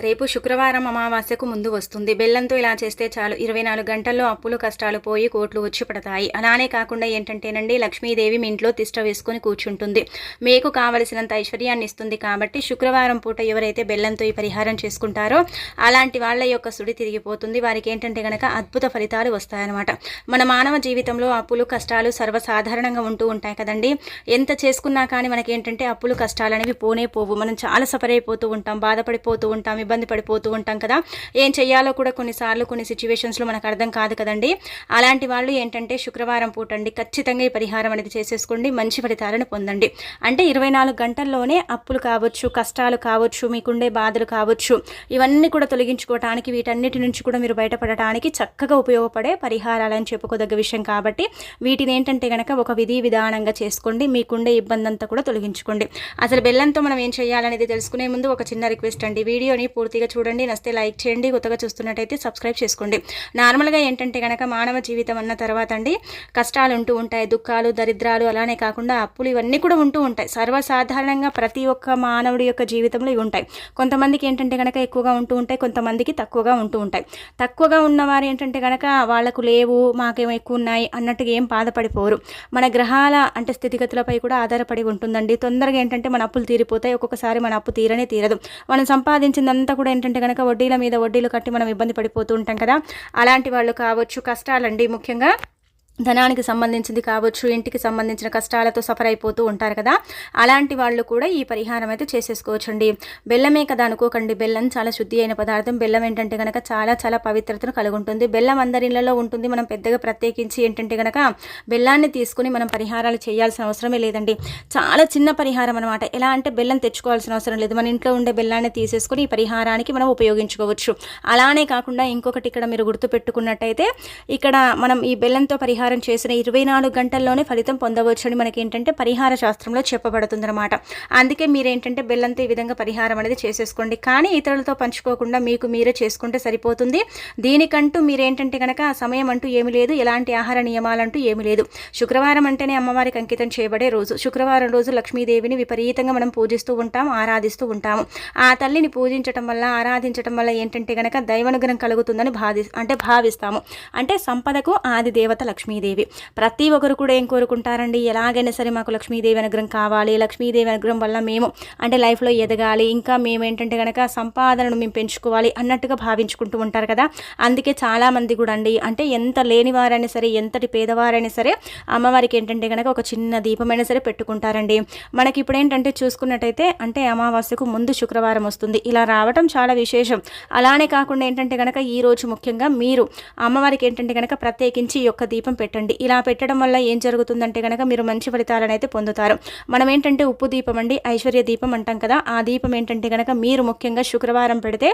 రేపు శుక్రవారం అమావాస్యకు ముందు వస్తుంది. బెల్లంతో ఇలా చేస్తే చాలు 24 గంటల్లో అప్పులు కష్టాలు పోయి కోట్లు వచ్చి పడతాయి. అలానే కాకుండా ఏంటంటేనండి, లక్ష్మీదేవి మీ ఇంట్లో తిష్ట వేసుకొని కూర్చుంటుంది. మీకు కావలసినంత ఐశ్వర్యాన్ని ఇస్తుంది. కాబట్టి శుక్రవారం పూట ఎవరైతే బెల్లంతో ఈ పరిహారం చేసుకుంటారో అలాంటి వాళ్ళ యొక్క సుడి తిరిగిపోతుంది. వారికి ఏంటంటే గనక అద్భుత ఫలితాలు వస్తాయన్నమాట. మన మానవ జీవితంలో అప్పులు కష్టాలు సర్వసాధారణంగా ఉంటూ ఉంటాయి కదండి. ఎంత చేసుకున్నా కానీ మనకేంటంటే అప్పులు కష్టాలు అనేవి పోనే పోవు. మనం చాలా సఫర్ అయిపోతూ ఉంటాం, బాధపడిపోతూ ఉంటాం, ఇబ్బంది పడిపోతూ ఉంటాం కదా. ఏం చేయాలో కూడా కొన్నిసార్లు కొన్ని సిచ్యువేషన్స్లో మనకు అర్థం కాదు కదండి. అలాంటి వాళ్ళు ఏంటంటే శుక్రవారం పూట అండి ఖచ్చితంగా ఈ పరిహారం అనేది చేసేసుకోండి, మంచి ఫలితాలను పొందండి. అంటే 24 గంటల్లోనే అప్పులు కావచ్చు, కష్టాలు కావచ్చు, మీకుండే బాధలు కావచ్చు, ఇవన్నీ కూడా తొలగించుకోవటానికి, వీటన్నిటి నుంచి కూడా మీరు బయటపడటానికి చక్కగా ఉపయోగపడే పరిహారాలని చెప్పుకోదగ్గ విషయం. కాబట్టి వీటిని ఏంటంటే కనుక ఒక విధి విధానంగా చేసుకోండి, మీకుండే ఇబ్బంది అంతా కూడా తొలగించుకోండి. అసలు బెల్లంతో మనం ఏం చేయాలనేది తెలుసుకునే ముందు ఒక చిన్న రిక్వెస్ట్ అండి, వీడియోని పూర్తిగా చూడండి, నచ్చితే లైక్ చేయండి, కొత్తగా చూస్తున్నట్టయితే సబ్స్క్రైబ్ చేసుకోండి. నార్మల్గా ఏంటంటే కనుక మానవ జీవితం అన్న తర్వాత అండి కష్టాలు ఉంటూ ఉంటాయి, దుఃఖాలు, దరిద్రాలు, అలానే కాకుండా అప్పులు, ఇవన్నీ కూడా ఉంటూ ఉంటాయి. సర్వసాధారణంగా ప్రతి ఒక్క మానవుడి యొక్క జీవితంలో ఇవి ఉంటాయి. కొంతమందికి ఏంటంటే కనుక ఎక్కువగా ఉంటూ ఉంటాయి, కొంతమందికి తక్కువగా ఉంటూ ఉంటాయి. తక్కువగా ఉన్నవారు ఏంటంటే కనుక వాళ్ళకు లేవు, మాకేమో ఎక్కువ ఉన్నాయి అన్నట్టుగా ఏం బాధపడిపోరు. మన గ్రహాల అంటే స్థితిగతులపై కూడా ఆధారపడి ఉంటుందండి. తొందరగా ఏంటంటే మన అప్పులు తీరిపోతాయి, ఒక్కొక్కసారి మన అప్పు తీరనే తీరదు. మనం సంపాదించిందంతా కూడా ఏంటంటే కనుక వడ్డీల మీద వడ్డీలు కట్టి మనం ఇబ్బంది పడిపోతూ ఉంటాం కదా. అలాంటి వాళ్ళు కావచ్చు, కష్టాలండి ముఖ్యంగా ధనానికి సంబంధించింది కావచ్చు, ఇంటికి సంబంధించిన కష్టాలతో సఫర్ అయిపోతూ ఉంటారు కదా. అలాంటి వాళ్ళు కూడా ఈ పరిహారం అయితే చేసేసుకోవచ్చండి. బెల్లమే కదా అనుకోకండి, బెల్లం చాలా శుద్ధి అయిన పదార్థం. బెల్లం ఏంటంటే కనుక చాలా చాలా పవిత్రతను కలిగి ఉంటుంది. బెల్లం అందరి ఇళ్లలో ఉంటుంది. మనం పెద్దగా ప్రత్యేకించి ఏంటంటే కనుక బెల్లాన్ని తీసుకుని మనం పరిహారాలు చేయాల్సిన అవసరమే లేదండి. చాలా చిన్న పరిహారం అనమాట. ఎలా అంటే బెల్లం తెచ్చుకోవాల్సిన అవసరం లేదు, మన ఇంట్లో ఉండే బెల్లాన్ని తీసేసుకుని ఈ పరిహారానికి మనం ఉపయోగించుకోవచ్చు. అలానే కాకుండా ఇంకొకటి ఇక్కడ మీరు గుర్తుపెట్టుకున్నట్టయితే, ఇక్కడ మనం ఈ బెల్లంతో పరిహారం చేసిన 24 గంటల్లోనే ఫలితం పొందవచ్చు అని మనకి ఏంటంటే పరిహార శాస్త్రంలో చెప్పబడుతుంది అనమాట. అందుకే మీరేంటంటే బెల్లంతో ఈ విధంగా పరిహారం అనేది చేసేసుకోండి. కానీ ఇతరులతో పంచుకోకుండా మీకు మీరే చేసుకుంటే సరిపోతుంది. దీనికంటూ మీరేంటంటే కనుక సమయం అంటూ ఏమి లేదు, ఎలాంటి ఆహార నియమాలంటూ ఏమి లేదు. శుక్రవారం అంటేనే అమ్మవారికి అంకితం చేయబడే రోజు. శుక్రవారం రోజు లక్ష్మీదేవిని విపరీతంగా మనం పూజిస్తూ ఉంటాం, ఆరాధిస్తూ ఉంటాము. ఆ తల్లిని పూజించటం వల్ల, ఆరాధించటం వల్ల ఏంటంటే కనుక దైవానుగ్రహం కలుగుతుందని భావిస్తాము. అంటే సంపదకు ఆది దేవత లక్ష్మీదేవి. ప్రతి ఒక్కరు కూడా ఏం కోరుకుంటారండి, ఎలాగైనా సరే మాకు లక్ష్మీదేవి అనుగ్రహం కావాలి, లక్ష్మీదేవి అనుగ్రహం వల్ల మేము అంటే లైఫ్లో ఎదగాలి, ఇంకా మేము ఏంటంటే కనుక సంపాదనను మేము పెంచుకోవాలి అన్నట్టుగా భావించుకుంటూ ఉంటారు కదా. అందుకే చాలామంది కూడా అండి, అంటే ఎంత లేనివారైనా సరే, ఎంతటి పేదవారైనా సరే అమ్మవారికి ఏంటంటే కనుక ఒక చిన్న దీపమైనా సరే పెట్టుకుంటారండి. మనకి ఇప్పుడు ఏంటంటే చూసుకున్నట్టయితే అంటే అమావాస్యకు ముందు శుక్రవారం వస్తుంది. ఇలా రావటం చాలా విశేషం. అలానే కాకుండా ఏంటంటే కనుక ఈరోజు ముఖ్యంగా మీరు అమ్మవారికి ఏంటంటే కనుక ప్రత్యేకించి ఈ యొక్క దీపం పెట్టండి. ఇలా పెట్టడం వల్ల ఏం జరుగుతుందంటే కనుక మీరు మంచి ఫలితాలను అయితే పొందుతారు. మనం ఏంటంటే ఉప్పు దీపం అండి, ఐశ్వర్య దీపం అంటాం కదా. ఆ దీపం ఏంటంటే కనుక మీరు ముఖ్యంగా శుక్రవారం పెడితే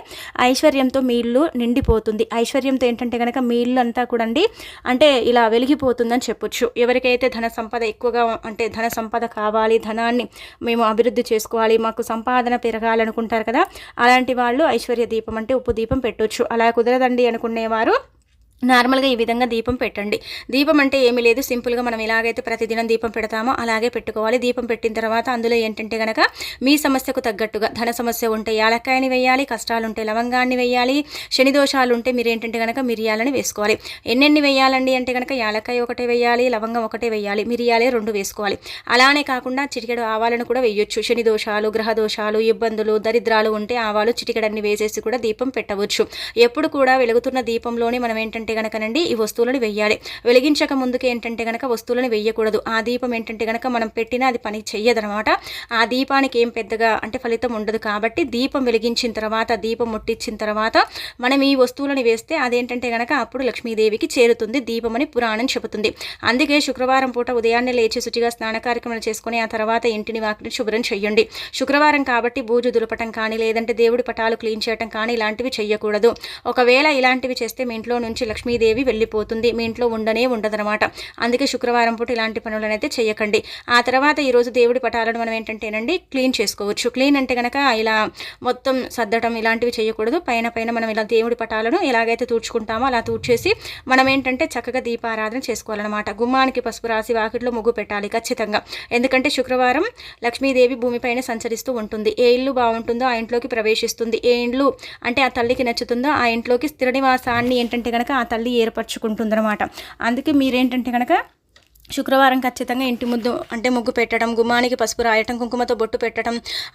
ఐశ్వర్యంతో మీ ఇల్లు నిండిపోతుంది. ఐశ్వర్యంతో ఏంటంటే కనుక మీ ఇల్లు అంతా కూడా అండి అంటే ఇలా వెలిగిపోతుందని చెప్పొచ్చు. ఎవరికైతే ధన సంపద ఎక్కువగా అంటే ధన సంపద కావాలి, ధనాన్ని మేము అభివృద్ధి చేసుకోవాలి, మాకు సంపాదన పెరగాలనుకుంటారు కదా, అలాంటి వాళ్ళు ఐశ్వర్య దీపం అంటే ఉప్పు దీపం పెట్టొచ్చు. అలా కుదరదండి అనుకునేవారు నార్మల్గా ఈ విధంగా దీపం పెట్టండి. దీపం అంటే ఏమీ లేదు, సింపుల్గా మనం ఎలాగైతే ప్రతిదినం దీపం పెడతామో అలాగే పెట్టుకోవాలి. దీపం పెట్టిన తర్వాత అందులో ఏంటంటే కనుక మీ సమస్యకు తగ్గట్టుగా, ధన సమస్య ఉంటే యాలక్కాయని వేయాలి, కష్టాలు ఉంటే లవంగాన్ని వేయాలి, శని దోషాలు ఉంటే మీరు ఏంటంటే కనుక మిరియాలని వేసుకోవాలి. ఎన్నెన్ని వేయాలండి అంటే కనుక యాలక్కాయ ఒకటే వేయాలి, లవంగం ఒకటే వేయాలి, మిరియాలే 2 వేసుకోవాలి. అలానే కాకుండా చిటికెడు ఆవాలను కూడా వేయొచ్చు. శని దోషాలు, గ్రహ దోషాలు, ఇబ్బందులు, దరిద్రాలు ఉంటే ఆవాలు చిటికెడన్ని వేసేసి కూడా దీపం పెట్టవచ్చు. ఎప్పుడు కూడా వెలుగుతున్న దీపంలోనే మనం ఏంటంటే గనకనండి ఈ వస్తువులను వెయ్యాలి. వెలిగించక ముందుకు ఏంటంటే గనక వస్తువులను వెయ్యకూడదు. ఆ దీపం ఏంటంటే గనక మనం పెట్టినా అది పని చెయ్యదనమాట. ఆ దీపానికి ఏం పెద్దగా అంటే ఫలితం ఉండదు. కాబట్టి దీపం వెలిగించిన తర్వాత, దీపం ముట్టించిన తర్వాత మనం ఈ వస్తువులను వేస్తే అదేంటంటే గనక అప్పుడు లక్ష్మీదేవికి చేరుతుంది దీపం అని పురాణం చెబుతుంది. అందుకే శుక్రవారం పూట ఉదయాన్నే లేచి శుచిగా స్నాన కార్యక్రమాలు చేసుకుని ఆ తర్వాత ఇంటిని వాకిని శుభ్రం చెయ్యండి. శుక్రవారం కాబట్టి బూజు దులపటం కానీ, లేదంటే దేవుడి పటాలు క్లీన్ చేయటం కానీ ఇలాంటివి చెయ్యకూడదు. ఒకవేళ ఇలాంటివి చేస్తే మీ ఇంట్లో నుంచి లక్ష్మీదేవి వెళ్ళిపోతుంది, మీ ఇంట్లో ఉండనే ఉండదనమాట. అందుకే శుక్రవారం పూట ఇలాంటి పనులను అయితే చేయకండి. ఆ తర్వాత ఈరోజు దేవుడి పటాలను మనం ఏంటంటేనండి క్లీన్ చేసుకోవచ్చు. క్లీన్ అంటే కనుక ఇలా మొత్తం సర్దటం ఇలాంటివి చేయకూడదు. పైన మనం ఇలా దేవుడి పటాలను ఎలాగైతే తూడ్చుకుంటామో అలా తూడ్చేసి మనం ఏంటంటే చక్కగా దీపారాధన చేసుకోవాలన్నమాట. గుమ్మానికి పసుపు రాసి వాకిట్లో ముగ్గు పెట్టాలి ఖచ్చితంగా. ఎందుకంటే శుక్రవారం లక్ష్మీదేవి భూమిపైన సంచరిస్తూ ఉంటుంది. ఏ ఇల్లు బాగుంటుందో ఆ ఇంట్లోకి ప్రవేశిస్తుంది. ఏ ఇల్లు అంటే ఆ తల్లికి నచ్చుతుందో ఆ ఇంట్లోకి స్థిర నివాసాన్ని ఏంటంటే కనుక ఆ తల్లి ఏర్పరచుకుంటుందన్నమాట. అందుకే మీరేంటంటే కనుక శుక్రవారం ఖచ్చితంగా ఇంటి ముందు అంటే ముగ్గు పెట్టడం, గుమ్మానికి పసుపు రాయటం, కుంకుమతో బొట్టు పెట్టడం,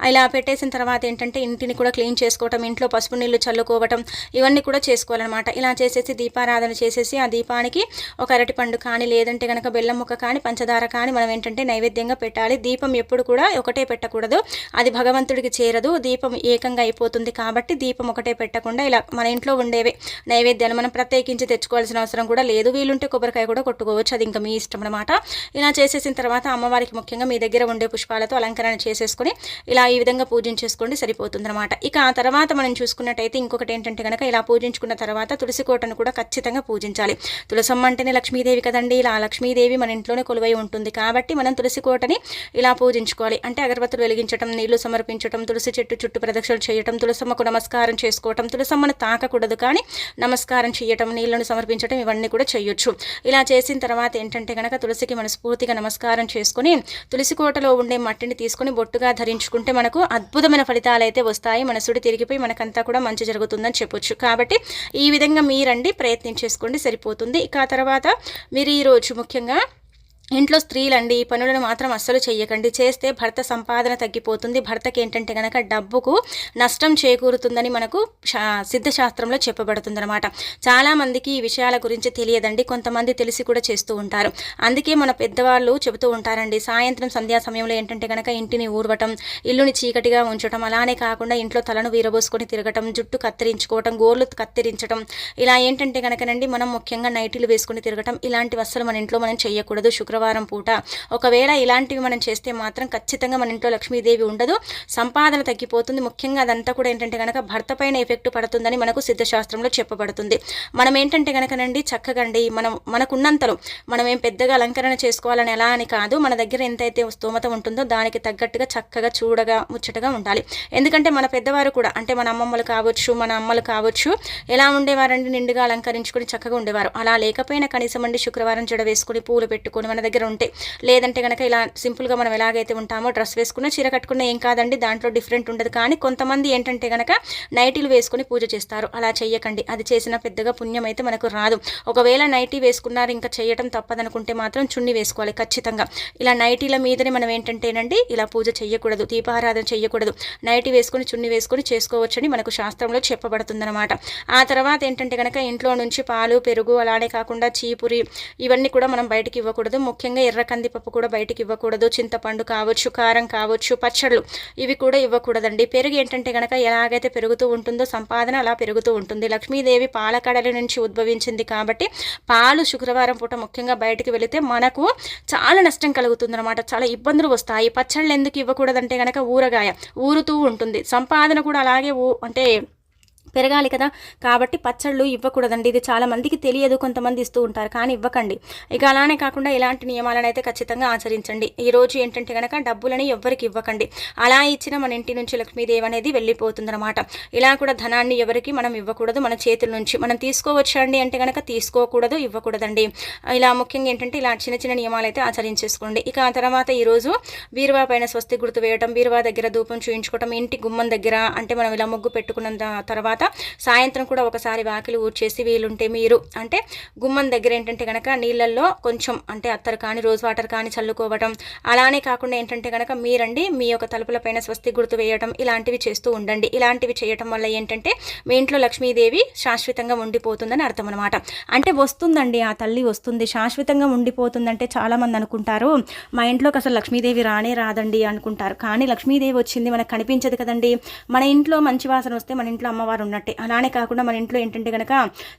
ఇలా పెట్టేసిన తర్వాత ఏంటంటే ఇంటిని కూడా క్లీన్ చేసుకోవటం, ఇంట్లో పసుపు నీళ్లు చల్లుకోవటం, ఇవన్నీ కూడా చేసుకోవాలన్నమాట. ఇలా చేసేసి దీపారాధన చేసేసి ఆ దీపానికి ఒక అరటిపండు కానీ లేదంటే కనుక బెల్లం ముక్క కానీ పంచదార కానీ మనం ఏంటంటే నైవేద్యంగా పెట్టాలి. దీపం ఎప్పుడు కూడా ఒకటే పెట్టకూడదు, అది భగవంతుడికి చేరదు, దీపం ఏకంగా అయిపోతుంది. కాబట్టి దీపం ఒకటే పెట్టకుండా ఇలా మన ఇంట్లో ఉండేవే నైవేద్యాలు మనం ప్రత్యేకించి తెచ్చుకోవాల్సిన అవసరం కూడా లేదు. వీలుంటే కొబ్బరికాయ కూడా కొట్టుకోవచ్చు, అది ఇంకా మీ ఇష్టం అన్నమాట. ఇలా చేసేసిన తర్వాత అమ్మవారికి ముఖ్యంగా మీ దగ్గర ఉండే పుష్పాలతో అలంకరణ చేసేసుకొని ఇలా ఈ విధంగా పూజించేసుకోండి, సరిపోతుందన్నమాట. ఇక ఆ తర్వాత మనం చూసుకున్నట్టయితే ఇంకొకటి ఏంటంటే కనుక ఇలా పూజించుకున్న తర్వాత తులసి కోటను కూడా ఖచ్చితంగా పూజించాలి. తులసమ్మ అంటేనే లక్ష్మీదేవి కదండి. ఇలా లక్ష్మీదేవి మన ఇంట్లోనే కొలువై ఉంటుంది కాబట్టి మనం తులసి కోటని ఇలా పూజించుకోవాలి. అంటే అగరబత్తులు వెలిగించడం, నీళ్లు సమర్పించడం, తులసి చెట్టు చుట్టూ ప్రదక్షిణలు చేయటం, తులసమ్మకు నమస్కారం చేసుకోవటం, తులసమ్మను తాకకూడదు కానీ నమస్కారం చేయటం, నీళ్లను సమర్పించడం, ఇవన్నీ కూడా చేయొచ్చు. ఇలా చేసిన తర్వాత ఏంటంటే కనుక తులసికి మనస్ఫూర్తిగా నమస్కారం చేసుకుని తులసి కోటలో ఉండే మట్టిని తీసుకుని బొట్టుగా ధరించుకుంటే మనకు అద్భుతమైన ఫలితాలు అయితే వస్తాయి. మనసుడు తిరిగిపోయి మనకంతా కూడా మంచి జరుగుతుందని చెప్పొచ్చు. కాబట్టి ఈ విధంగా మీరండి ప్రయత్నించేసుకోండి, సరిపోతుంది. ఇక ఆ తర్వాత మీరు ఈరోజు ముఖ్యంగా ఇంట్లో స్త్రీలండి ఈ పనులను మాత్రం అస్సలు చెయ్యకండి. చేస్తే భర్త సంపాదన తగ్గిపోతుంది, భర్తకి ఏంటంటే కనుక డబ్బుకు నష్టం చేకూరుతుందని మనకు సిద్ధశాస్త్రంలో చెప్పబడుతుందన్నమాట. చాలామందికి ఈ విషయాల గురించి తెలియదండి, కొంతమంది తెలిసి కూడా చేస్తూ ఉంటారు. అందుకే మన పెద్దవాళ్ళు చెబుతూ ఉంటారండి, సాయంత్రం సంధ్యా సమయంలో ఏంటంటే కనుక ఇంటిని ఊరవటం, ఇల్లుని చీకటిగా ఉంచడం, అలానే కాకుండా ఇంట్లో తలను వీరబోసుకొని తిరగటం, జుట్టు కత్తిరించుకోవటం, గోర్లు కత్తిరించడం, ఇలా ఏంటంటే కనుకనండి మనం ముఖ్యంగా నైటీలు వేసుకొని తిరగటం, ఇలాంటివి అస్సలు మన ఇంట్లో మనం చెయ్యకూడదు శుక్రవారం పూట. ఒకవేళ ఇలాంటివి మనం చేస్తే మాత్రం ఖచ్చితంగా మన ఇంట్లో లక్ష్మీదేవి ఉండదు, సంపాదన తగ్గిపోతుంది. ముఖ్యంగా అదంతా కూడా ఏంటంటే కనుక భర్త పైన ఎఫెక్ట్ పడుతుందని మనకు సిద్ధశాస్త్రంలో చెప్పబడుతుంది. మనం ఏంటంటే కనుకనండి చక్కగా అండి మనకున్నంతలో మనం ఏం పెద్దగా అలంకరణ చేసుకోవాలని ఎలా అని కాదు, మన దగ్గర ఎంతైతే స్తోమత ఉంటుందో దానికి తగ్గట్టుగా చక్కగా చూడగా ముచ్చటగా ఉండాలి. ఎందుకంటే మన పెద్దవారు కూడా అంటే మన అమ్మమ్మలు కావచ్చు, మన అమ్మలు కావచ్చు, ఎలా ఉండేవారండి, నిండుగా అలంకరించుకొని చక్కగా ఉండేవారు. అలా లేకపోయినా కనీసం అండి శుక్రవారం జడ వేసుకొని పూలు పెట్టుకొని మన దగ్గర ఉంటే, లేదంటే కనుక ఇలా సింపుల్గా మనం ఎలాగైతే ఉంటామో డ్రెస్ వేసుకున్న చీర కట్టుకున్న ఏం కాదండి, దాంట్లో డిఫరెంట్ ఉండదు. కానీ కొంతమంది ఏంటంటే కనుక నైటీలు వేసుకొని పూజ చేస్తారు, అలా చెయ్యకండి. అది చేసిన పెద్దగా పుణ్యం అయితే మనకు రాదు. ఒకవేళ నైటీ వేసుకున్నారు ఇంకా చేయటం తప్పదనుకుంటే మాత్రం చున్ని వేసుకోవాలి ఖచ్చితంగా. ఇలా నైటీల మీదనే మనం ఏంటంటేనండి ఇలా పూజ చెయ్యకూడదు, దీపారాధన చెయ్యకూడదు. నైటీ వేసుకొని చున్ని వేసుకొని చేసుకోవచ్చని మనకు శాస్త్రంలో చెప్పబడుతుందన్నమాట. ఆ తర్వాత ఏంటంటే కనుక ఇంట్లో నుంచి పాలు, పెరుగు, అలానే కాకుండా చీపురి ఇవన్నీ కూడా మనం బయటికి ఇవ్వకూడదు. ముఖ్యంగా ఎర్ర కందిపప్పు కూడా బయటికి ఇవ్వకూడదు. చింతపండు కావచ్చు, కారం కావచ్చు, పచ్చళ్ళు ఇవి కూడా ఇవ్వకూడదండి. పెరుగు ఏంటంటే కనుక ఎలాగైతే పెరుగుతూ ఉంటుందో సంపాదన అలా పెరుగుతూ ఉంటుంది. లక్ష్మీదేవి పాలకడలి నుంచి ఉద్భవించింది కాబట్టి పాలు శుక్రవారం పూట ముఖ్యంగా బయటికి వెళితే మనకు చాలా నష్టం కలుగుతుందన్నమాట, చాలా ఇబ్బందులు వస్తాయి. పచ్చళ్ళు ఎందుకు ఇవ్వకూడదంటే కనుక ఊరగాయ ఊరుతూ ఉంటుంది, సంపాదన కూడా అలాగే అంటే పెరగాలి కదా, కాబట్టి పచ్చళ్ళు ఇవ్వకూడదండి. ఇది చాలా మందికి తెలియదు, కొంతమంది ఇస్తూ ఉంటారు కానీ ఇవ్వకండి. ఇక అలానే కాకుండా ఇలాంటి నియమాలను అయితే ఖచ్చితంగా ఆచరించండి. ఈరోజు ఏంటంటే కనుక డబ్బులని ఎవ్వరికి ఇవ్వకండి, అలా ఇచ్చిన మన ఇంటి నుంచి లక్ష్మీదేవి అనేది వెళ్ళిపోతుందన్నమాట. ఇలా కూడా ధనాన్ని ఎవరికి మనం ఇవ్వకూడదు, మన చేతుల నుంచి మనం తీసుకోవచ్చండి అంటే కనుక తీసుకోకూడదు, ఇవ్వకూడదండి. ఇలా ముఖ్యంగా ఏంటంటే ఇలా చిన్న చిన్న నియమాలు అయితే ఆచరించేసుకోండి. ఇక ఆ తర్వాత ఈరోజు బీరువా పైన స్వస్తి గుర్తు వేయడం, బీరువా దగ్గర ధూపం చూయించుకోవటం, ఇంటి గుమ్మం దగ్గర అంటే మనం ఇలా ముగ్గు పెట్టుకున్న తర్వాత సాయంత్రం కూడా ఒకసారి వాకిలి ఊడ్చేసి వీలుంటే మీరు అంటే గుమ్మం దగ్గర ఏంటంటే కనుక నీళ్ళల్లో కొంచెం అంటే అత్తరు కానీ రోజ్ వాటర్ కానీ చల్లుకోవడం, అలానే కాకుండా ఏంటంటే కనుక మీరండి మీ యొక్క తలుపులపైన స్వస్తి గుర్తు వేయడం, ఇలాంటివి చేస్తూ ఉండండి. ఇలాంటివి చేయటం వల్ల ఏంటంటే మీ ఇంట్లో లక్ష్మీదేవి శాశ్వతంగా ఉండిపోతుందని అర్థం అనమాట. అంటే వస్తుందండి, ఆ తల్లి వస్తుంది, శాశ్వతంగా ఉండిపోతుందంటే చాలామంది అనుకుంటారు మా ఇంట్లోకి అసలు లక్ష్మీదేవి రానే రాదండి అనుకుంటారు. కానీ లక్ష్మీదేవి వచ్చింది మనకు కనిపించదు కదండి. మన ఇంట్లో మంచి వాసన వస్తే మన ఇంట్లో అమ్మవారు ఉన్నట్టే. అలానే కాకుండా మన ఇంట్లో ఏంటంటే కనుక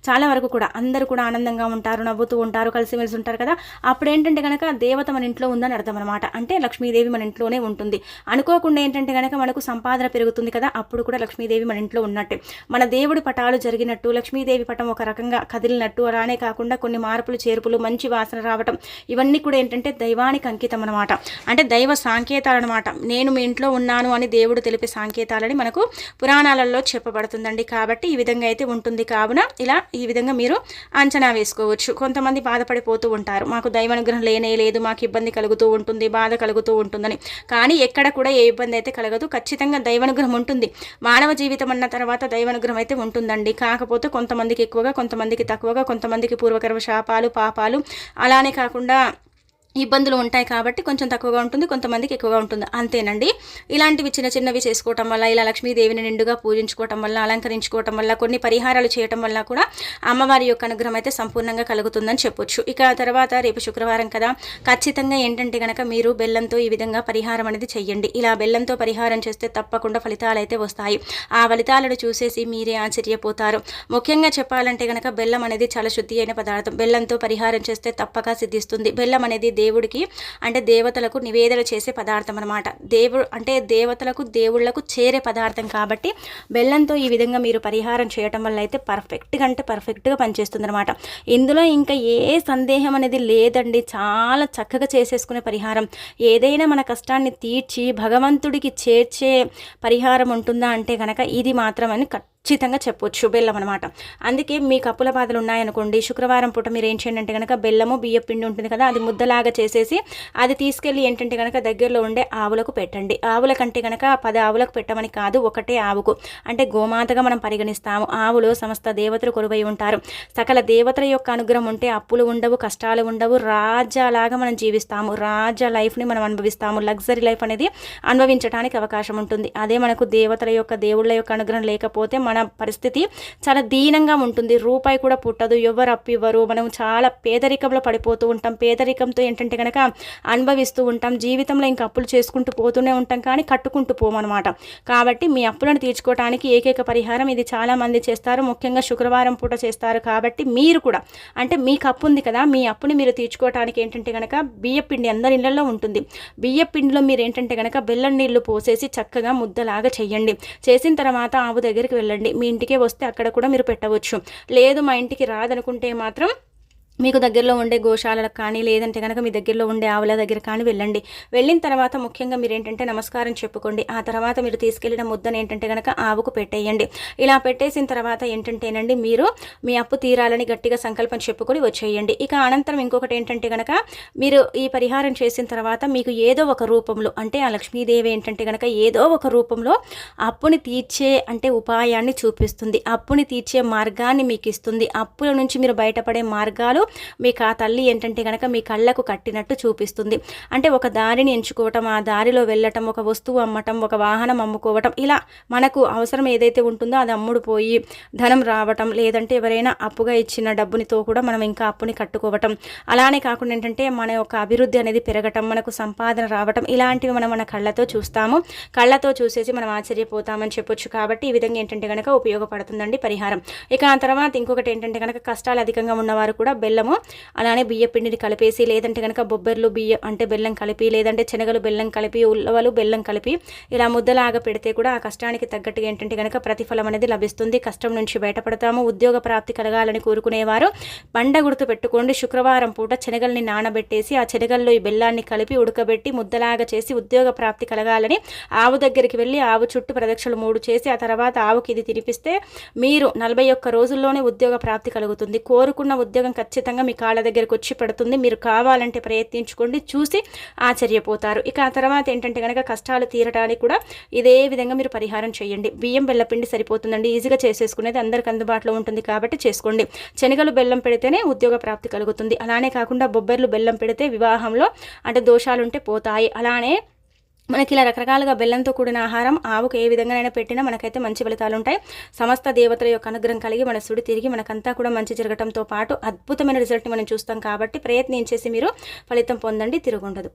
చాలా వరకు కూడా అందరూ కూడా ఆనందంగా ఉంటారు, నవ్వుతూ ఉంటారు, కలిసిమెలిసి ఉంటారు కదా. అప్పుడు ఏంటంటే కనుక దేవత మన ఇంట్లో ఉందని అర్థం అనమాట. అంటే లక్ష్మీదేవి మన ఇంట్లోనే ఉంటుంది. అనుకోకుండా ఏంటంటే కనుక మనకు సంపాదన పెరుగుతుంది కదా, అప్పుడు కూడా లక్ష్మీదేవి మన ఇంట్లో ఉన్నట్టే. మన దేవుడి పటాలు జరిగినట్టు, లక్ష్మీదేవి పటం ఒక రకంగా కదిలినట్టు, అలానే కాకుండా కొన్ని మార్పులు చేర్పులు, మంచి వాసన రావటం, ఇవన్నీ కూడా ఏంటంటే దైవానికి అంకితం అనమాట. అంటే దైవ సాంకేతాలు అనమాట. నేను మీ ఇంట్లో ఉన్నాను అని దేవుడు తెలిపే సాంకేతాలని మనకు పురాణాలలో చెప్పబడుతుందండి. కాబట్టి ఈ విధంగా అయితే ఉంటుంది. కావున ఇలా ఈ విధంగా మీరు అంచనా వేసుకోవచ్చు. కొంతమంది బాధపడిపోతూ ఉంటారు, మాకు దైవానుగ్రహం లేనే లేదు, మాకు ఇబ్బంది కలుగుతూ ఉంటుంది, బాధ కలుగుతూ ఉంటుందని. కానీ ఎక్కడ కూడా ఏ ఇబ్బంది అయితే కలగదు. ఖచ్చితంగా దైవానుగ్రహం ఉంటుంది. మానవ జీవితం అన్న తర్వాత దైవానుగ్రహం అయితే ఉంటుందండి. కాకపోతే కొంతమందికి ఎక్కువగా, కొంతమందికి తక్కువగా, కొంతమందికి పూర్వకర్మ శాపాలు, పాపాలు, అలానే కాకుండా ఇబ్బందులు ఉంటాయి కాబట్టి కొంచెం తక్కువగా ఉంటుంది, కొంతమందికి ఎక్కువగా ఉంటుంది, అంతేనండి. ఇలాంటివి చిన్న చిన్నవి చేసుకోవటం వల్ల, ఇలా లక్ష్మీదేవిని నిండుగా పూజించుకోవటం వల్ల, అలంకరించుకోవటం వల్ల, కొన్ని పరిహారాలు చేయటం వల్ల కూడా అమ్మవారి యొక్క అనుగ్రహం అయితే సంపూర్ణంగా కలుగుతుందని చెప్పొచ్చు. ఇక తర్వాత రేపు శుక్రవారం కదా, ఖచ్చితంగా ఏంటంటే కనుక మీరు బెల్లంతో ఈ విధంగా పరిహారం అనేది చెయ్యండి. ఇలా బెల్లంతో పరిహారం చేస్తే తప్పకుండా ఫలితాలు అయితే వస్తాయి. ఆ ఫలితాలను చూసేసి మీరే ఆశ్చర్యపోతారు. ముఖ్యంగా చెప్పాలంటే కనుక బెల్లం అనేది చాలా శుద్ధి అయిన పదార్థం. బెల్లంతో పరిహారం చేస్తే తప్పక సిద్ధిస్తుంది. బెల్లం అనేది దేవుడికి అంటే దేవతలకు నివేదన చేసే పదార్థం అనమాట. దేవుడు అంటే దేవతలకు, దేవుళ్లకు చేరే పదార్థం కాబట్టి బెల్లంతో ఈ విధంగా మీరు పరిహారం చేయటం వల్ల అయితే పర్ఫెక్ట్గా పనిచేస్తుంది అనమాట. ఇందులో ఇంకా ఏ సందేహం అనేది లేదండి. చాలా చక్కగా చేసేసుకునే పరిహారం. ఏదైనా మన కష్టాన్ని తీర్చి భగవంతుడికి చేర్చే పరిహారం ఉంటుందా అంటే కనుక ఇది మాత్రమని ఖచ్చితంగా చెప్పొచ్చు, బెల్లం అనమాట. అందుకే మీకు అప్పుల బాధలు ఉన్నాయనుకోండి, శుక్రవారం పూట మీరు ఏం చేయండి అంటే కనుక బెల్లము, బియ్య పిండి ఉంటుంది కదా, అది ముద్దలాగా చేసేసి అది తీసుకెళ్ళి ఏంటంటే కనుక దగ్గరలో ఉండే ఆవులకు పెట్టండి. ఆవులకంటే కనుక 10 ఆవులకు పెట్టమని కాదు, ఒకటే ఆవుకు. అంటే గోమాతగా మనం పరిగణిస్తాము. ఆవులో సమస్త దేవతలు కొలువై ఉంటారు. సకల దేవతల యొక్క అనుగ్రహం ఉంటే అప్పులు ఉండవు, కష్టాలు ఉండవు, రాజాలాగా మనం జీవిస్తాము, రాజా లైఫ్ని మనం అనుభవిస్తాము. లగ్జరీ లైఫ్ అనేది అనుభవించడానికి అవకాశం ఉంటుంది. అదే మనకు దేవతల యొక్క, దేవుళ్ళ యొక్క అనుగ్రహం లేకపోతే మన పరిస్థితి చాలా దీనంగా ఉంటుంది. రూపాయి కూడా పుట్టదు, ఎవరు అప్పు ఇవ్వరు, మనం చాలా పేదరికంలో పడిపోతూ ఉంటాం. పేదరికంతో ఏంటంటే కనుక అనుభవిస్తూ ఉంటాం. జీవితంలో ఇంకా అప్పులు చేసుకుంటూ పోతూనే ఉంటాం, కానీ కట్టుకుంటూ పోమన్నమాట. కాబట్టి మీ అప్పులను తీర్చుకోవడానికి ఏకైక పరిహారం ఇది. చాలా మంది చేస్తారు, ముఖ్యంగా శుక్రవారం పూట చేస్తారు. కాబట్టి మీరు కూడా అంటే మీకు అప్పు ఉంది కదా, మీ అప్పుని మీరు తీర్చుకోవడానికి ఏంటంటే కనుక బియ్యపిండి అందరి ఇళ్లలో ఉంటుంది. బియ్యపిండిలో మీరు ఏంటంటే కనుక బెల్లం నీళ్లు పోసేసి చక్కగా ముద్దలాగా చేయండి. చేసిన తర్వాత ఆవు దగ్గరికి వెళ్ళండి. మీ ఇంటికే వస్తే అక్కడ కూడా మీరు పెట్టవచ్చు. లేదు మా ఇంటికి రాదనుకుంటే మాత్రం మీకు దగ్గరలో ఉండే గోశాలకు కానీ, లేదంటే కనుక మీ దగ్గరలో ఉండే ఆవుల దగ్గర కానీ వెళ్ళండి. వెళ్ళిన తర్వాత ముఖ్యంగా మీరు ఏంటంటే నమస్కారం చెప్పుకోండి. ఆ తర్వాత మీరు తీసుకెళ్లిన ముద్దను ఏంటంటే కనుక ఆవుకు పెట్టేయండి. ఇలా పెట్టేసిన తర్వాత ఏంటంటేనండి మీరు మీ అప్పు తీరాలని గట్టిగా సంకల్పం చెప్పుకొని వచ్చేయండి. ఇక అనంతరం ఇంకొకటి ఏంటంటే కనుక మీరు ఈ పరిహారం చేసిన తర్వాత మీకు ఏదో ఒక రూపంలో అంటే ఆ లక్ష్మీదేవి ఏంటంటే కనుక ఏదో ఒక రూపంలో అప్పుని తీర్చే అంటే ఉపాయాన్ని చూపిస్తుంది. అప్పుని తీర్చే మార్గాన్ని మీకు ఇస్తుంది. అప్పుల నుంచి మీరు బయటపడే మార్గాలు మీకు ఆ తల్లి ఏంటంటే కనుక మీ కళ్ళకు కట్టినట్టు చూపిస్తుంది. అంటే ఒక దారిని ఎంచుకోవటం, ఆ దారిలో వెళ్ళటం, ఒక వస్తువు అమ్మటం, ఒక వాహనం అమ్ముకోవటం, ఇలా మనకు అవసరం ఏదైతే ఉంటుందో అది అమ్ముడు పోయి ధనం రావటం, లేదంటే ఎవరైనా అప్పుగా ఇచ్చిన డబ్బునితో కూడా మనం ఇంకా అప్పుని కట్టుకోవటం, అలానే కాకుండా ఏంటంటే మన యొక్క అభివృద్ధి అనేది పెరగటం, మనకు సంపాదన రావటం, ఇలాంటివి మనం మన కళ్ళతో చూస్తాము. కళ్ళతో చూసేసి మనం ఆశ్చర్యపోతామని చెప్పొచ్చు. కాబట్టి ఈ విధంగా ఏంటంటే కనుక ఉపయోగపడుతుందండి పరిహారం. ఇక ఆ తర్వాత ఇంకొకటి ఏంటంటే కనుక కష్టాలు అధికంగా ఉన్నవారు కూడా బెల్లము అలానే బియ్య పిండిని కలిపేసి, లేదంటే కనుక బొబ్బర్లు బియ్యం అంటే బెల్లం కలిపి, లేదంటే శనగలు బెల్లం కలిపి, ఉల్లవలు బెల్లం కలిపి ఇలా ముద్దలాగా పెడితే కూడా ఆ కష్టానికి తగ్గట్టుగా ఏంటంటే కనుక ప్రతిఫలం అనేది లభిస్తుంది. కష్టం నుంచి బయటపడతాము. ఉద్యోగ ప్రాప్తి కలగాలని కోరుకునేవారు బండ గుర్తు పెట్టుకోండి. శుక్రవారం పూట శనగల్ని నానబెట్టేసి ఆ శనగల్లో ఈ బెల్లాన్ని కలిపి ఉడకబెట్టి ముద్దలాగా చేసి ఉద్యోగ ప్రాప్తి కలగాలని ఆవు దగ్గరికి వెళ్ళి ఆవు చుట్టూ ప్రదక్షిణలు 3 చేసి ఆ తర్వాత ఆవుకి ఇది తినిపిస్తే మీరు 41 రోజుల్లోనే ఉద్యోగ ప్రాప్తి కలుగుతుంది. కోరుకున్న ఉద్యోగం ఖచ్చితంగా మీ కాళ్ళ దగ్గరకు వచ్చి పడుతుంది. మీరు కావాలంటే ప్రయత్నించుకోండి, చూసి ఆశ్చర్యపోతారు. ఇక ఆ తర్వాత ఏంటంటే కనుక కష్టాలు తీరడానికి కూడా ఇదే విధంగా మీరు పరిహారం చేయండి. బియ్యం బెల్లపిండి సరిపోతుందండి, ఈజీగా చేసేసుకునేది, అందరికి అందుబాటులో ఉంటుంది కాబట్టి చేసుకోండి. శనగలు బెల్లం పెడితేనే ఉద్యోగ ప్రాప్తి కలుగుతుంది. అలానే కాకుండా బొబ్బర్లు బెల్లం పెడితే వివాహంలో అంటే దోషాలుంటే పోతాయి. అలానే మనకి ఇలా రకరకాలుగా బెల్లంతో కూడిన ఆహారం ఆవుకు ఏ విధంగానైనా పెట్టినా మనకైతే మంచి ఫలితాలు ఉంటాయి. సమస్త దేవతల యొక్క అనుగ్రహం కలిగి మన సుడి తిరిగి మనకంతా కూడా మంచి జరగడంతో పాటు అద్భుతమైన రిజల్ట్ని మనం చూస్తాం. కాబట్టి ప్రయత్నించేసి మీరు ఫలితం పొందండి, తిరుగుండదు.